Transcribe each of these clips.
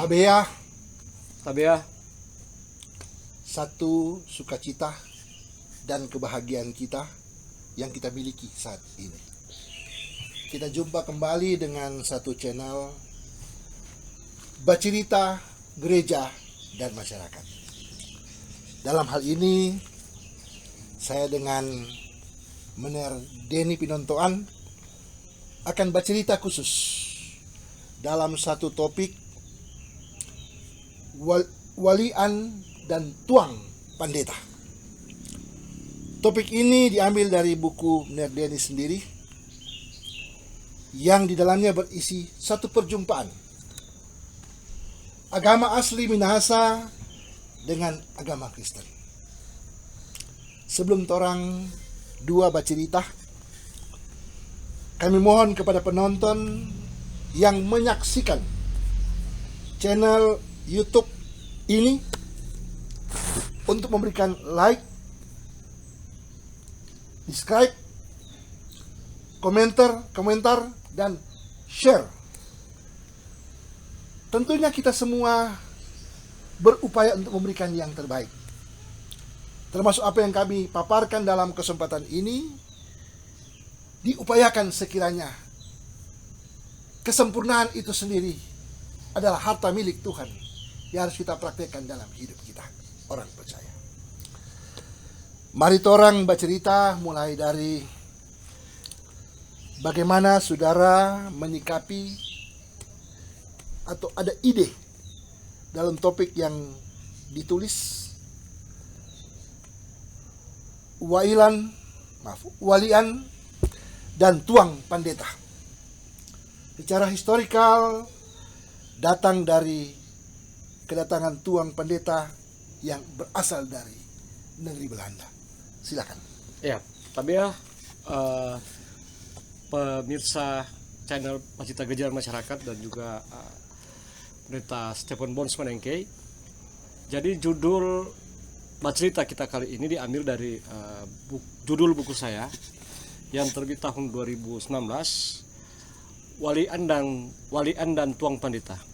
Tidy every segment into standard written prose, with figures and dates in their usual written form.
Tabea, Tabea, satu sukacita dan kebahagiaan kita yang kita miliki saat ini. Kita jumpa kembali dengan satu channel Bercerita Gereja dan Masyarakat. Dalam hal ini, saya dengan Mener Denny Pinontoan akan bercerita khusus dalam satu topik walian dan tuang pandeta. Topik ini diambil dari buku Mener Denny sendiri yang di dalamnya berisi satu perjumpaan agama asli Minahasa dengan agama Kristen. Sebelum torang dua bercerita, kami mohon kepada penonton yang menyaksikan channel YouTube ini untuk memberikan like, subscribe, komentar, dan share. Tentunya kita semua berupaya untuk memberikan yang terbaik. Termasuk apa yang kami paparkan dalam kesempatan ini, diupayakan sekiranya kesempurnaan itu sendiri adalah harta milik Tuhan yang harus kita praktekkan dalam hidup kita, orang percaya. Mari torang bercerita mulai dari bagaimana saudara menyikapi atau ada ide dalam topik yang ditulis walian dan tuang pandeta. Secara historikal datang dari kedatangan tuang pendeta yang berasal dari negeri Belanda. Silakan. ya, Tabea, pemirsa channel Bercerita Gereja dan Masyarakat dan juga Pendeta Stephen Bones Manengkei. Jadi judul bercerita kita kali ini diambil dari judul buku saya yang terbit tahun 2019, Walian dan Tuang Pandeta.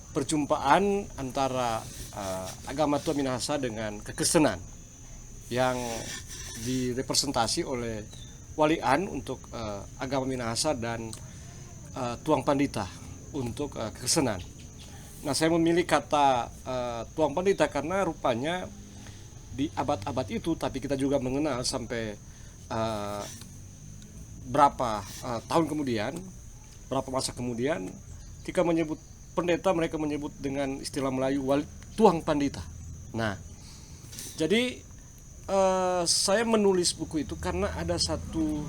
Perjumpaan antara agama Tuhan Minahasa dengan kekristenan yang direpresentasi oleh Walian untuk agama Minahasa dan Tuang Pandeta untuk kekristenan. Nah, saya memilih kata tuang pandeta karena rupanya di abad-abad itu, tapi kita juga mengenal sampai berapa tahun kemudian, berapa masa kemudian, ketika menyebut pendeta mereka menyebut dengan istilah Melayu tuang pandeta. Nah, jadi saya menulis buku itu karena ada satu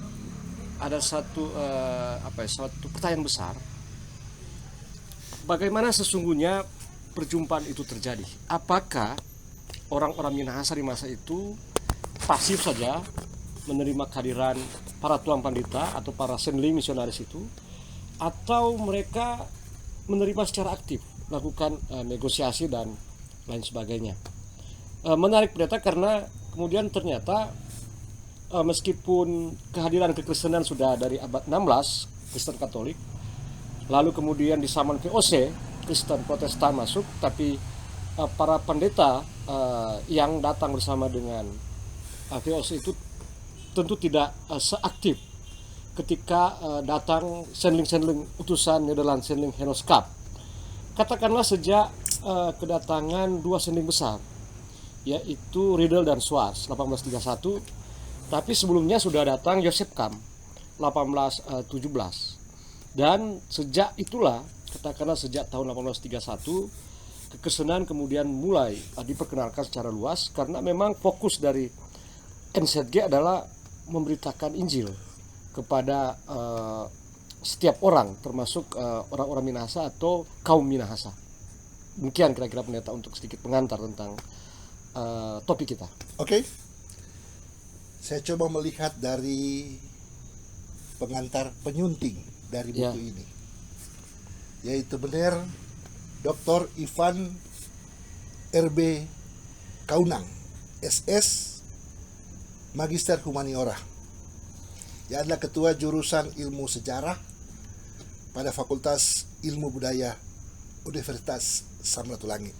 pertanyaan besar. Bagaimana sesungguhnya perjumpaan itu terjadi? Apakah orang-orang Minahasa di masa itu pasif saja menerima kehadiran para tuang pandeta atau para sendling misionaris itu, atau mereka menerima secara aktif, melakukan negosiasi dan lain sebagainya? Menarik pendeta karena kemudian ternyata meskipun kehadiran kekristenan sudah dari abad 16, Kristen Katolik, lalu kemudian di zaman VOC Kristen Protestan masuk, tapi para pendeta yang datang bersama dengan VOC itu tentu tidak seaktif ketika datang sendling utusan Nederland, sendling Henoskap. Katakanlah sejak kedatangan dua sendling besar, yaitu Riedel dan Swartz 1831, tapi sebelumnya sudah datang Joseph Kam 1817. Dan sejak itulah, katakanlah sejak tahun 1831, kekristenan kemudian mulai diperkenalkan secara luas karena memang fokus dari NZG adalah memberitakan Injil kepada setiap orang, termasuk orang-orang Minahasa atau kaum Minahasa. Demikian kira-kira pendeta untuk sedikit pengantar tentang topik kita. Oke. Saya coba melihat dari pengantar penyunting dari buku ini, yaitu benar Dr. Ivan RB Kaunang, SS, Magister Humaniora. Ia adalah ketua jurusan ilmu sejarah pada Fakultas Ilmu Budaya Universitas Samratulangi,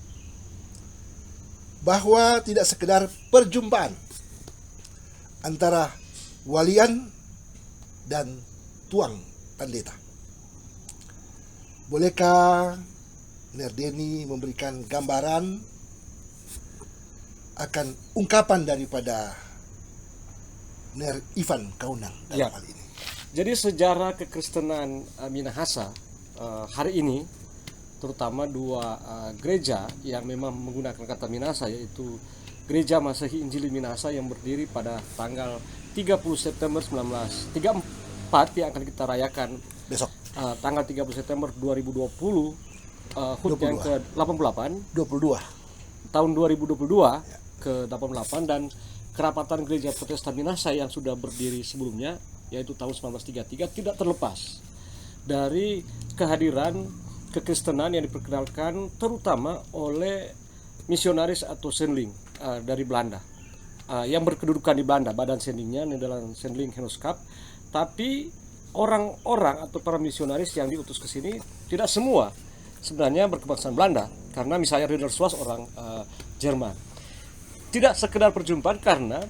bahwa tidak sekedar perjumpaan antara walian dan tuang pendeta. Bolehkah Nerdeni memberikan gambaran akan ungkapan daripada Ner Ivan Kaunang dalam hal ini? Jadi sejarah kekristenan Minahasa hari ini, terutama dua gereja yang memang menggunakan kata Minahasa, yaitu Gereja Masehi Injili Minahasa yang berdiri pada tanggal 30 September 1934 yang akan kita rayakan Besok tanggal 30 September 2020, HUT yang ke-88 tahun 2022 ke-88, dan kerapatan Gereja Protestan Minahasa yang sudah berdiri sebelumnya yaitu tahun 1933 tidak terlepas dari kehadiran kekristenan yang diperkenalkan terutama oleh misionaris atau sendeling dari Belanda yang berkedudukan di Belanda. Badan sendingnya Nederland Sendeling Genootschap, tapi orang-orang atau para misionaris yang diutus ke sini tidak semua sebenarnya berkebangsaan Belanda, karena misalnya Ridder Swas orang Jerman. Tidak sekedar perjumpaan karena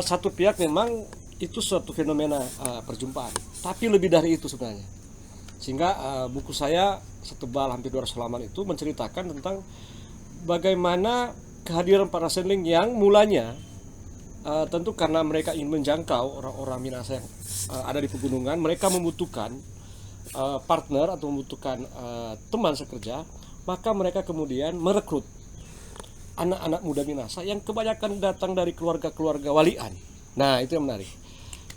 satu pihak memang itu suatu fenomena perjumpaan, tapi lebih dari itu sebenarnya. Sehingga buku saya setebal hampir 200 halaman itu menceritakan tentang bagaimana kehadiran para sendeling yang mulanya tentu karena mereka ingin menjangkau orang-orang Minahasa yang ada di pegunungan, mereka membutuhkan partner atau membutuhkan teman sekerja, maka mereka kemudian merekrut anak-anak muda Minahasa yang kebanyakan datang dari keluarga-keluarga walian. Nah, itu yang menarik.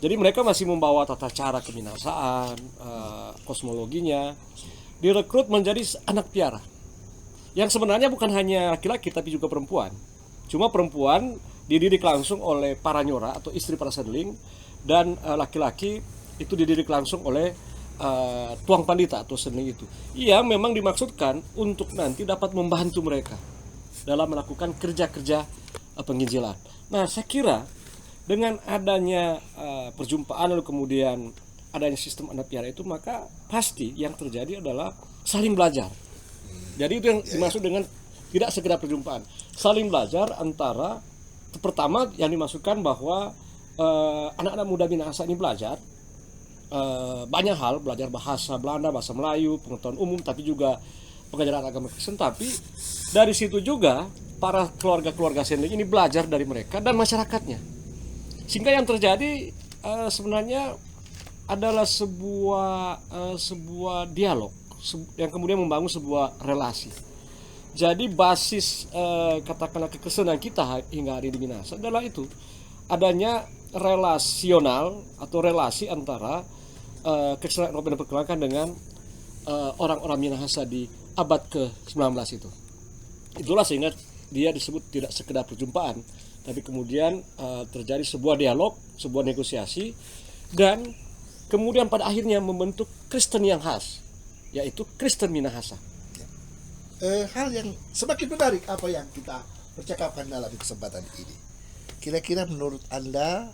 Jadi mereka masih membawa tata cara keminahasaan, kosmologinya, direkrut menjadi anak piara. Yang sebenarnya bukan hanya laki-laki tapi juga perempuan. Cuma perempuan dididik langsung oleh para nyora atau istri para sendeling, dan laki-laki itu dididik langsung oleh tuang pandita atau sendeling itu. Yang memang dimaksudkan untuk nanti dapat membantu mereka dalam melakukan kerja-kerja penginjilan. Nah, saya kira dengan adanya perjumpaan lalu kemudian adanya sistem anak piara itu, maka pasti yang terjadi adalah saling belajar. Jadi itu yang dimaksud dengan tidak sekedar perjumpaan, saling belajar antara, pertama yang dimaksudkan bahwa anak-anak muda Minahasa ini belajar banyak hal, belajar bahasa Belanda, bahasa Melayu, pengetahuan umum, tapi juga pengajaran agama Kristen. Tapi dari situ juga para keluarga-keluarga sendeling ini belajar dari mereka dan masyarakatnya, sehingga yang terjadi sebenarnya adalah sebuah dialog yang kemudian membangun sebuah relasi. Jadi basis katakanlah kekristenan kita hingga hari di Minahasa adalah itu, adanya relasional atau relasi antara kekristenan Eropa yang diperkenalkan dengan orang-orang Minahasa di abad ke-19 itu. Itulah sehingga dia disebut tidak sekedar perjumpaan, tapi kemudian terjadi sebuah dialog, sebuah negosiasi, dan kemudian pada akhirnya membentuk Kristen yang khas, yaitu Kristen Minahasa. Hal yang semakin menarik apa yang kita percakapkan dalam kesempatan ini. Kira-kira menurut Anda,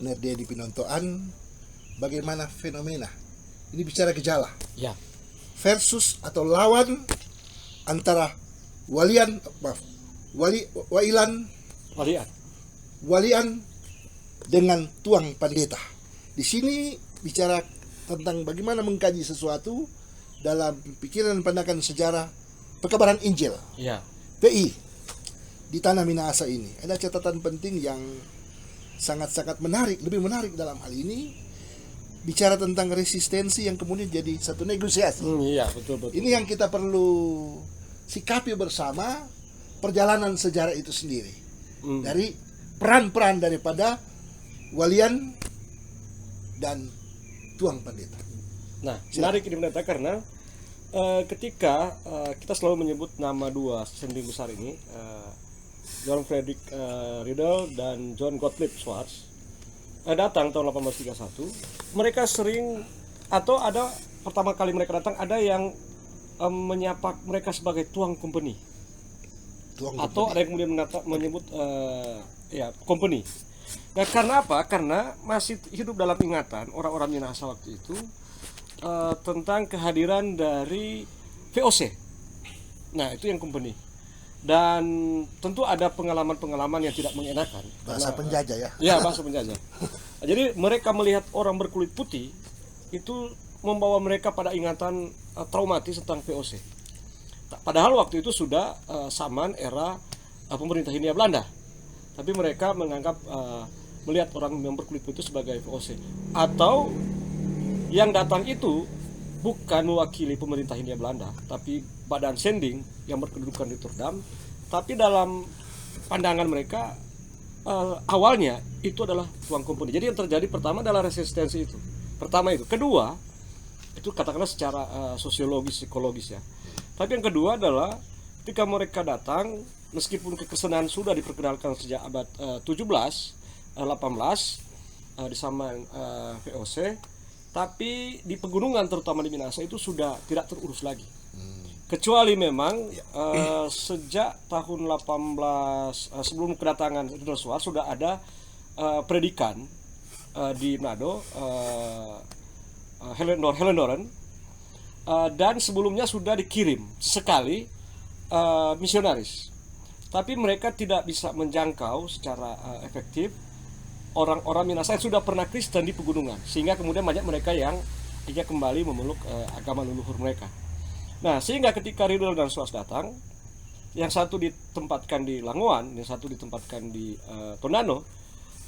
Nerdeni Pinontoan, bagaimana fenomena ini, bicara gejala Ya. versus atau lawan antara walian dengan tuang pendeta. Di sini bicara tentang bagaimana mengkaji sesuatu dalam pikiran dan pandangan sejarah perkabaran Injil, Ya. PI, di tanah Minahasa ini. Ada catatan penting yang sangat-sangat menarik, lebih menarik dalam hal ini, bicara tentang resistensi yang kemudian jadi satu negosiasi. Iya, betul. Ini yang kita perlu sikapi bersama, perjalanan sejarah itu sendiri. Dari peran-peran daripada walian dan tuang pendeta. Nah, menarik ini pendeta karena ketika kita selalu menyebut nama dua sendeling besar ini, John Frederick Riddle dan John Gottlieb Schwartz, datang tahun 1831, mereka sering, atau ada pertama kali mereka datang, ada yang menyapa mereka sebagai tuang company, atau ada yang kemudian menyebut company. Nah, karena apa? Karena masih hidup dalam ingatan orang-orang Minahasa waktu itu tentang kehadiran dari VOC. Nah, itu yang company. Dan tentu ada pengalaman-pengalaman yang tidak mengenakan. Bahasa penjajah ya. Ya, bahasa penjajah. Nah, jadi mereka melihat orang berkulit putih itu membawa mereka pada ingatan traumatis tentang VOC. Padahal waktu itu sudah zaman era pemerintah Hindia Belanda. Tapi mereka menganggap melihat orang yang berkulit putih sebagai VOC. Atau yang datang itu bukan mewakili pemerintah Hindia Belanda, tapi badan sending yang berkedudukan di Rotterdam. Tapi dalam pandangan mereka awalnya itu adalah tuang company. Jadi yang terjadi pertama adalah resistensi itu. Pertama itu. Kedua, itu katakanlah secara sosiologis, psikologis ya. Tapi yang kedua adalah ketika mereka datang, meskipun kekristenan sudah diperkenalkan sejak abad 17, 18 di zaman VOC, tapi di pegunungan terutama di Minahasa itu sudah tidak terurus lagi. Kecuali memang sejak tahun 18 sebelum kedatangan Rudolf Schwarz sudah ada predikan di Manado, Hellendoorn, dan sebelumnya sudah dikirim sekali misionaris. Tapi mereka tidak bisa menjangkau secara efektif orang-orang Minahasa yang sudah pernah Kristen di pegunungan, sehingga kemudian banyak mereka yang ingin kembali memeluk agama leluhur mereka. Nah, sehingga ketika Rudolf dan Schwarz datang, yang satu ditempatkan di Langowan, yang satu ditempatkan di Tondano,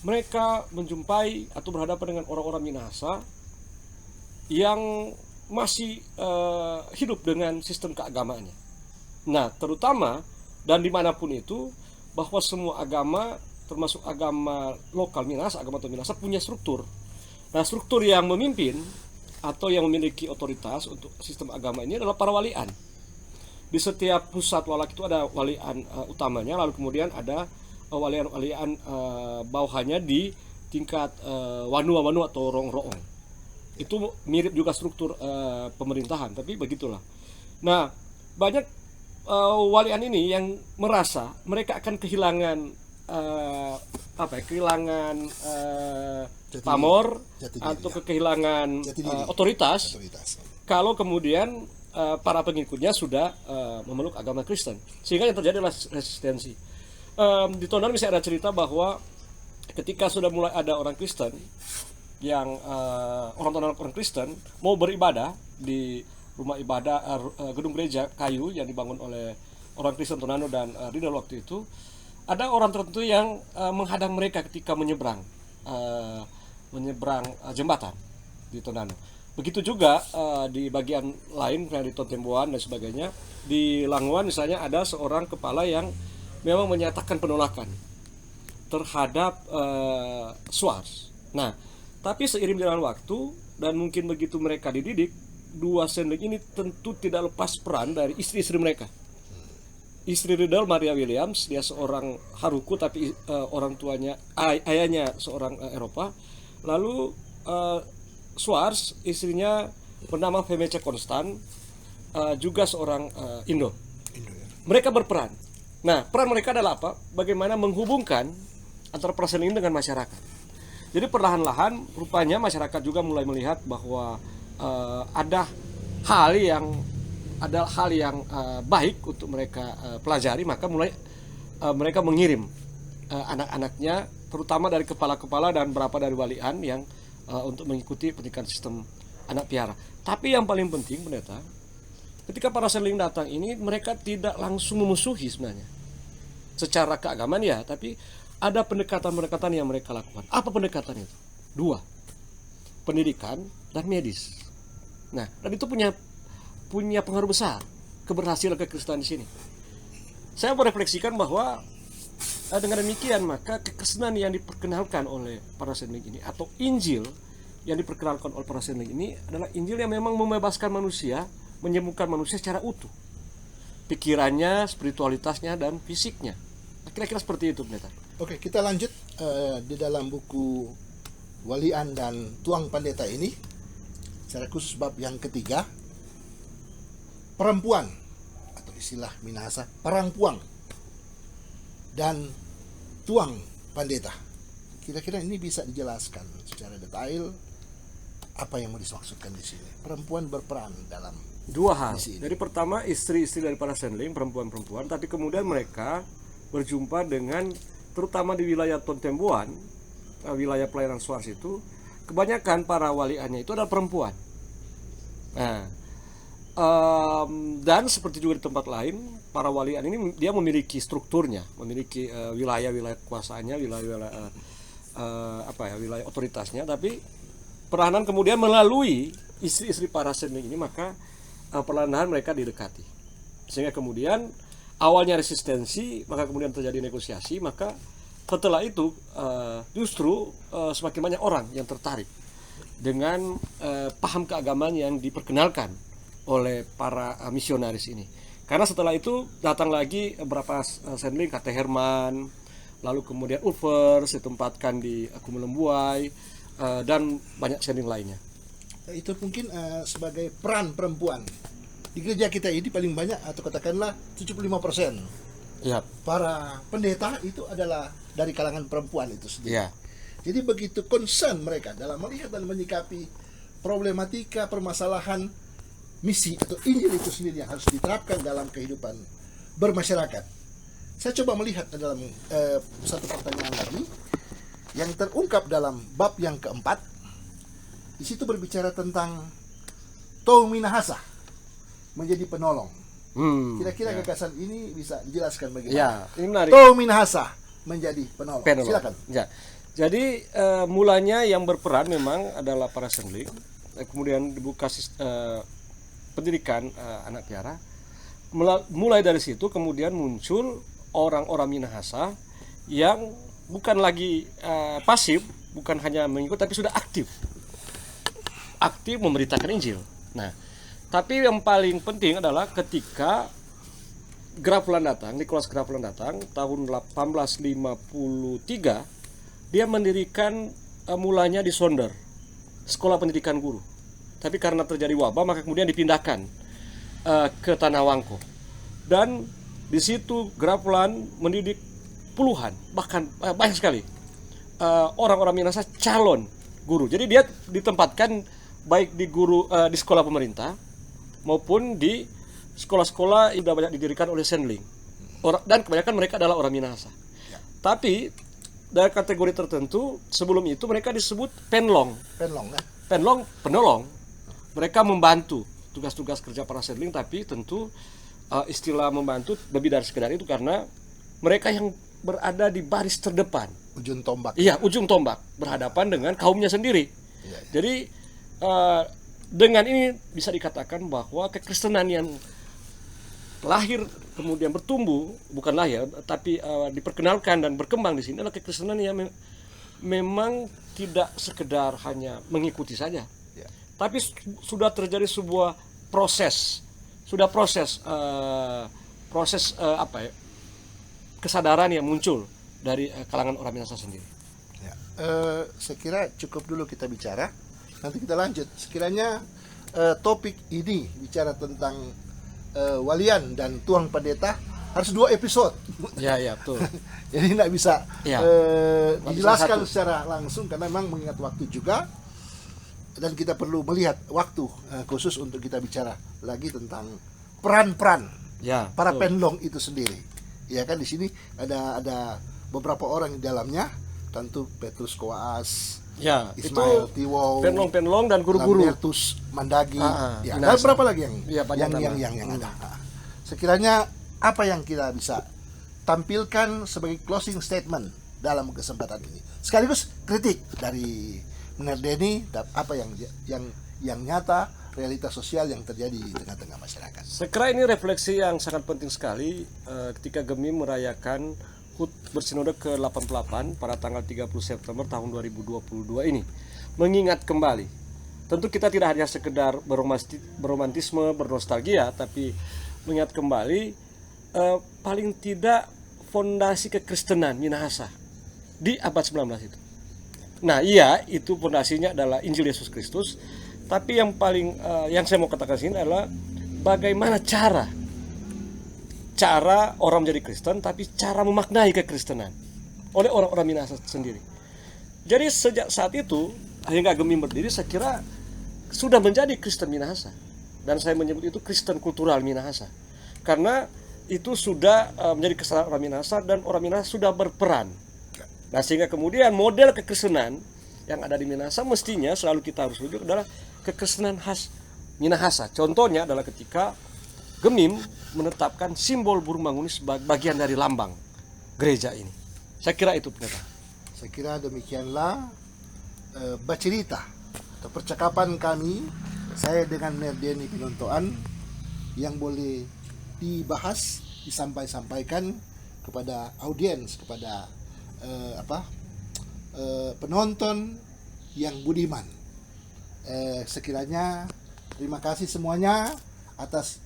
mereka menjumpai atau berhadapan dengan orang-orang Minahasa yang masih hidup dengan sistem keagamaannya. Nah, terutama dan dimanapun itu, bahwa semua agama, termasuk agama lokal Minahasa, agama Minahasa punya struktur. Nah, struktur yang memimpin atau yang memiliki otoritas untuk sistem agama ini adalah para walian. Di setiap pusat walak itu ada walian utamanya, lalu kemudian ada walian-walian bawahannya di tingkat wanua-wanua atau rong-roong. Itu mirip juga struktur pemerintahan, tapi begitulah. Nah, banyak walian ini yang merasa mereka akan kehilangan kehilangan pamor atau kehilangan otoritas kalau kemudian para pengikutnya sudah memeluk agama Kristen, sehingga yang terjadi adalah resistensi. Di Tondano misalnya ada cerita bahwa ketika sudah mulai ada orang Kristen yang orang Kristen mau beribadah di rumah ibadah gedung gereja kayu yang dibangun oleh orang Kristen Tondano dan Ridal waktu itu, ada orang tertentu yang menghadang mereka ketika menyeberang jembatan di Tondano. Begitu juga di bagian lain yang di Tontemboan dan sebagainya. Di Langowan misalnya ada seorang kepala yang memang menyatakan penolakan terhadap Schwarz. Nah, tapi seiring dengan waktu dan mungkin begitu mereka dididik, dua sending ini tentu tidak lepas peran dari istri-istri mereka. Istri Ridal, Maria Williams, dia seorang Haruku tapi orang tuanya, ayahnya seorang Eropa. Lalu Schwarz, istrinya bernama Femece Konstan, juga seorang Indo. Mereka berperan. Nah, peran mereka adalah apa? Bagaimana menghubungkan antara perselingkuhan dengan masyarakat. Jadi perlahan-lahan rupanya masyarakat juga mulai melihat bahwa ada hal yang baik untuk mereka pelajari, maka mulai mereka mengirim anak-anaknya, terutama dari kepala-kepala dan beberapa dari walian yang untuk mengikuti pendidikan sistem anak piara. Tapi yang paling penting, pendeta, ketika para seling datang ini, mereka tidak langsung memusuhi sebenarnya secara keagamaan ya, tapi ada pendekatan-pendekatan yang mereka lakukan. Apa pendekatan itu? Dua, pendidikan dan medis. Nah, dan itu punya pengaruh besar keberhasilan kekristenan di sini. Saya merefleksikan bahwa dengan demikian maka kekristenan yang diperkenalkan oleh para sending ini atau Injil yang diperkenalkan oleh para sending ini adalah Injil yang memang membebaskan manusia, menyembuhkan manusia secara utuh, pikirannya, spiritualitasnya dan fisiknya. Kira-kira seperti itu, pendeta. Oke, kita lanjut di dalam buku Walian dan Tuang Pendeta ini, secara khusus bab yang ketiga, perempuan atau istilah Minahasa perempuan dan tuang pendeta. Kira-kira ini bisa dijelaskan secara detail apa yang mau dimaksudkan di sini. Perempuan berperan dalam Dua hal. Di sini. Jadi pertama istri-istri dari para sendling, perempuan-perempuan, tapi kemudian mereka berjumpa dengan, terutama di wilayah Tontembuan, wilayah pelayanan SWAS itu, kebanyakan para waliannya itu adalah perempuan. Nah, dan seperti juga di tempat lain, para walian ini dia memiliki strukturnya, memiliki wilayah-wilayah kekuasaannya, wilayah-wilayah wilayah otoritasnya, tapi peranan kemudian melalui istri-istri para sendling ini, maka perlahan-lahan mereka didekati, sehingga kemudian awalnya resistensi, maka kemudian terjadi negosiasi, maka setelah itu justru semakin banyak orang yang tertarik dengan paham keagamaan yang diperkenalkan oleh para misionaris ini. Karena setelah itu datang lagi beberapa sendling, Kate Herman, lalu kemudian Ulvers ditempatkan di Kumelembuai, dan banyak sendling lainnya. Itu mungkin sebagai peran perempuan di gereja kita ini paling banyak, atau katakanlah 75% Ya, para pendeta itu adalah dari kalangan perempuan itu sendiri. ya, Jadi begitu concern mereka dalam melihat dan menyikapi problematika permasalahan misi atau Injil itu sendiri yang harus diterapkan dalam kehidupan bermasyarakat. Saya coba melihat dalam satu pertanyaan lagi yang terungkap dalam bab yang keempat. Di situ berbicara tentang Tou Minahasa, menjadi penolong. Kira-kira gagasan ini bisa dijelaskan bagaimana? ya, ini menarik. Tou Minahasa menjadi penolong. Penolong. Silakan. Ya. Jadi mulanya yang berperan memang adalah para sendling, kemudian dibuka pendidikan anak piara. Mulai dari situ kemudian muncul orang-orang Minahasa yang bukan lagi pasif, bukan hanya mengikut, tapi sudah aktif memberitakan Injil. Nah, tapi yang paling penting adalah ketika Grafland datang, Nicholas Grafland datang tahun 1853, dia mendirikan mulanya di Sonder, sekolah pendidikan guru. Tapi karena terjadi wabah, maka kemudian dipindahkan ke Tanah Wangko. Dan di situ Grafland mendidik puluhan, bahkan banyak sekali orang-orang Minahasa calon guru. Jadi dia ditempatkan baik di sekolah pemerintah maupun di sekolah-sekolah yang sudah banyak didirikan oleh sendling. Dan kebanyakan mereka adalah orang Minahasa. Ya. Tapi dari kategori tertentu sebelum itu mereka disebut penlong. Penlong, kan? Penlong, penolong. Mereka membantu tugas-tugas kerja para sendling, tapi tentu istilah membantu lebih dari sekedar itu, karena mereka yang berada di baris terdepan. Ujung tombak. Iya, ujung tombak, berhadapan dengan kaumnya sendiri. Ya. Jadi dengan ini bisa dikatakan bahwa kekristenan yang lahir kemudian bertumbuh, bukan lahir, tapi diperkenalkan dan berkembang di sini adalah kekristenan yang memang tidak sekedar hanya mengikuti saja, Ya. tapi sudah terjadi sebuah proses, kesadaran yang muncul dari kalangan orang Minahasa sendiri. Ya. Saya kira cukup dulu kita bicara. Nanti kita lanjut. Sekiranya topik ini bicara tentang walian dan tuang pendeta harus 2 episode. Ya, betul. Jadi tidak bisa Ya. dijelaskan Satu. secara langsung karena memang mengingat waktu juga, dan kita perlu melihat waktu khusus untuk kita bicara lagi tentang peran-peran Ya, para betul. penlong itu sendiri. Ya kan, di sini ada beberapa orang di dalamnya, tentu Petrus Koas, Ya, Ismail itu Tiwow, penlong-penlong dan guru-guru. Lambertus Mandagi, ya, dan Minahasa. berapa lagi yang Iya, banyak nama. yang ada. Sekiranya apa yang kita bisa tampilkan sebagai closing statement dalam kesempatan ini, sekaligus kritik dari Denny, dan apa yang nyata realitas sosial yang terjadi di tengah-tengah masyarakat. Saya kira ini refleksi yang sangat penting sekali ketika GEMI merayakan HUT Bersinode ke-88 pada tanggal 30 September tahun 2022 ini. Mengingat kembali, tentu kita tidak hanya sekedar beromantisme, bernostalgia, tapi mengingat kembali paling tidak fondasi kekristenan Minahasa di abad 19 itu. Nah, iya, itu fondasinya adalah Injil Yesus Kristus, tapi yang paling yang saya mau katakan sini adalah bagaimana cara orang menjadi Kristen, tapi cara memaknai kekristenan oleh orang-orang Minahasa sendiri. Jadi sejak saat itu hingga GEMI berdiri, saya kira sudah menjadi Kristen Minahasa. dan saya menyebut itu Kristen kultural Minahasa. Karena itu sudah menjadi kesalahan orang Minahasa dan orang Minahasa sudah berperan. Nah, sehingga kemudian model kekristenan yang ada di Minahasa mestinya selalu kita harus rujuk adalah kekristenan khas Minahasa. Contohnya adalah ketika Gemim menetapkan simbol burung mangunis sebagai bagian dari lambang gereja ini. Saya kira itu, pendeta. Saya kira demikianlah bercerita atau percakapan kami, saya dengan Nerdieni Pinontoan, yang boleh dibahas, disampaikan kepada audiens, kepada penonton yang budiman. Sekiranya terima kasih semuanya atas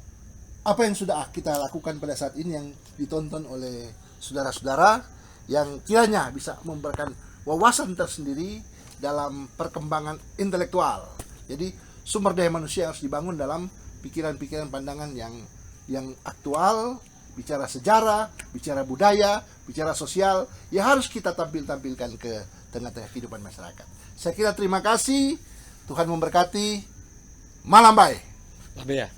apa yang sudah kita lakukan pada saat ini yang ditonton oleh saudara-saudara, yang kiranya bisa memberikan wawasan tersendiri dalam perkembangan intelektual. Jadi sumber daya manusia harus dibangun dalam pikiran-pikiran pandangan yang aktual, bicara sejarah, bicara budaya, bicara sosial, ya harus kita tampilkan ke tengah-tengah kehidupan masyarakat. Saya kira terima kasih, Tuhan memberkati. Malam baik. Labea.